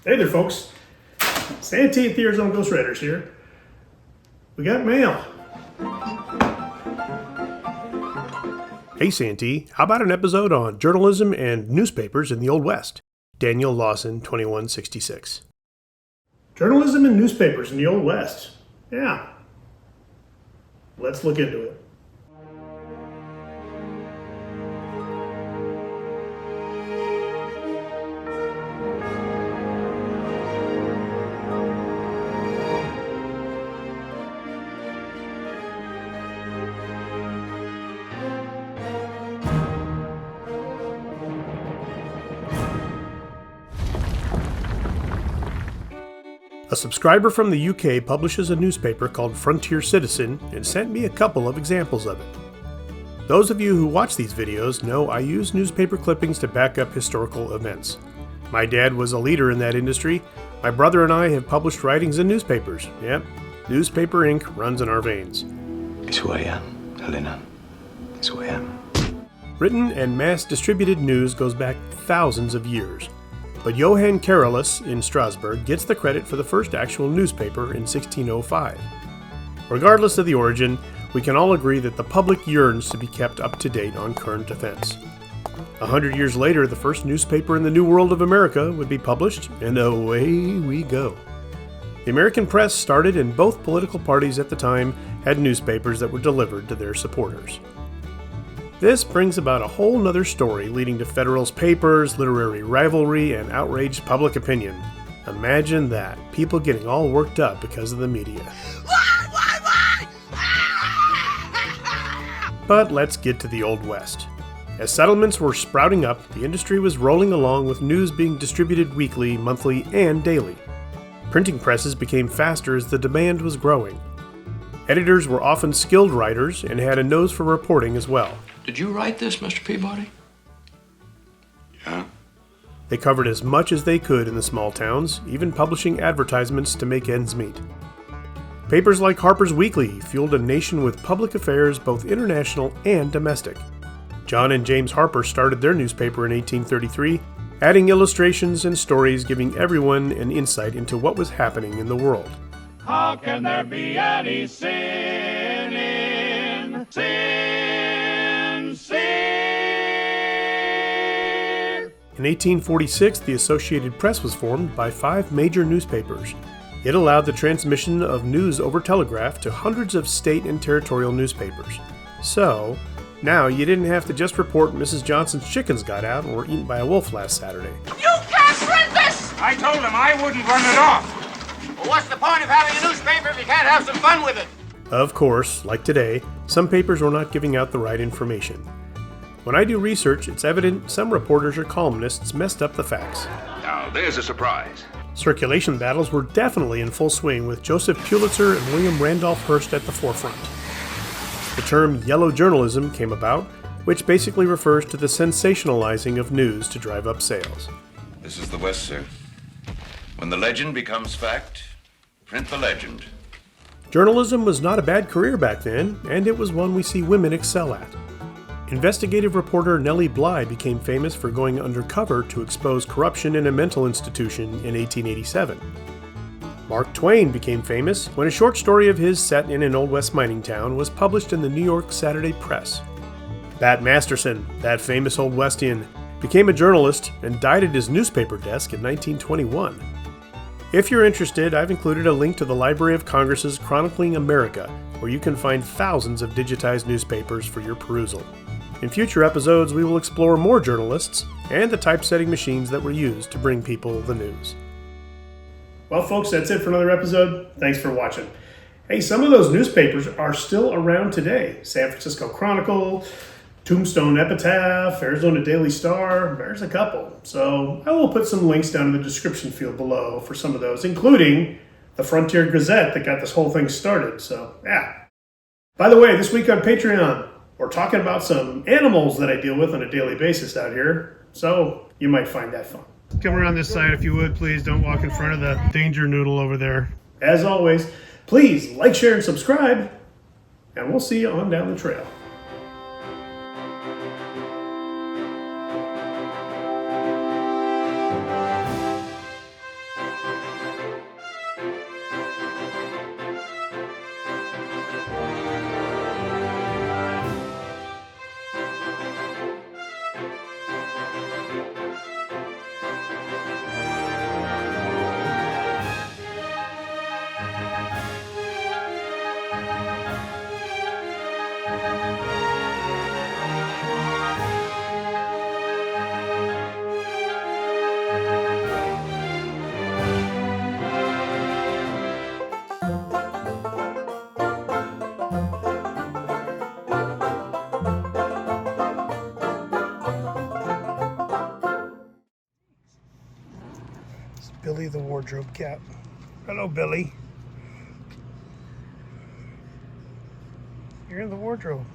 Hey there, folks. Santee at the Arizona Ghost Riders here. We got mail. Hey, Santee, how about an episode on journalism and newspapers in the Old West? Daniel Lawson, 2166. Journalism and newspapers in the Old West. Yeah. Let's look into it. A subscriber from the UK publishes a newspaper called Frontier Citizen and sent me a couple of examples of it. Those of you who watch these videos know I use newspaper clippings to back up historical events. My dad was a leader in that industry. My brother and I have published writings in newspapers. Yep, newspaper ink runs in our veins. It's who I am, Helena. It's who I am. Written and mass-distributed news goes back thousands of years. But Johann Carolus in Strasbourg gets the credit for the first actual newspaper in 1605. Regardless of the origin, we can all agree that the public yearns to be kept up to date on current events. 100 years later, the first newspaper in the New World of America would be published, and away we go. The American press started, and both political parties at the time had newspapers that were delivered to their supporters. This brings about a whole nother story leading to Federalist Papers, literary rivalry, and outraged public opinion. Imagine that, people getting all worked up because of the media. Why? But let's get to the Old West. As settlements were sprouting up, the industry was rolling along with news being distributed weekly, monthly, and daily. Printing presses became faster as the demand was growing. Editors were often skilled writers and had a nose for reporting as well. Did you write this, Mr. Peabody? Yeah? They covered as much as they could in the small towns, even publishing advertisements to make ends meet. Papers like Harper's Weekly fueled a nation with public affairs both international and domestic. John and James Harper started their newspaper in 1833, adding illustrations and stories giving everyone an insight into what was happening in the world. How can there be any sin in sin? In 1846, the Associated Press was formed by 5 major newspapers. It allowed the transmission of news over telegraph to hundreds of state and territorial newspapers. So, now you didn't have to just report Mrs. Johnson's chickens got out and were eaten by a wolf last Saturday. You can't print this! I told him I wouldn't run it off. Well, what's the point of having a newspaper if you can't have some fun with it? Of course, like today, some papers were not giving out the right information. When I do research, it's evident some reporters or columnists messed up the facts. Now, there's a surprise. Circulation battles were definitely in full swing with Joseph Pulitzer and William Randolph Hearst at the forefront. The term yellow journalism came about, which basically refers to the sensationalizing of news to drive up sales. This is the West, sir. When the legend becomes fact, print the legend. Journalism was not a bad career back then, and it was one we see women excel at. Investigative reporter Nellie Bly became famous for going undercover to expose corruption in a mental institution in 1887. Mark Twain became famous when a short story of his set in an Old West mining town was published in the New York Saturday Press. Bat Masterson, that famous Old Westian, became a journalist and died at his newspaper desk in 1921. If you're interested, I've included a link to the Library of Congress's Chronicling America, where you can find thousands of digitized newspapers for your perusal. In future episodes, we will explore more journalists and the typesetting machines that were used to bring people the news. Well, folks, that's it for another episode. Thanks for watching. Hey, some of those newspapers are still around today. San Francisco Chronicle, Tombstone Epitaph, Arizona Daily Star, there's a couple. So I will put some links down in the description field below for some of those, including the Frontier Gazette that got this whole thing started. So, yeah. By the way, this week on Patreon, we're talking about some animals that I deal with on a daily basis out here, so you might find that fun. Come around this side if you would, please. Don't walk in front of the danger noodle over there. As always, please like, share, and subscribe, and we'll see you on down the trail. Billy the wardrobe cat. Hello, Billy. You're in the wardrobe.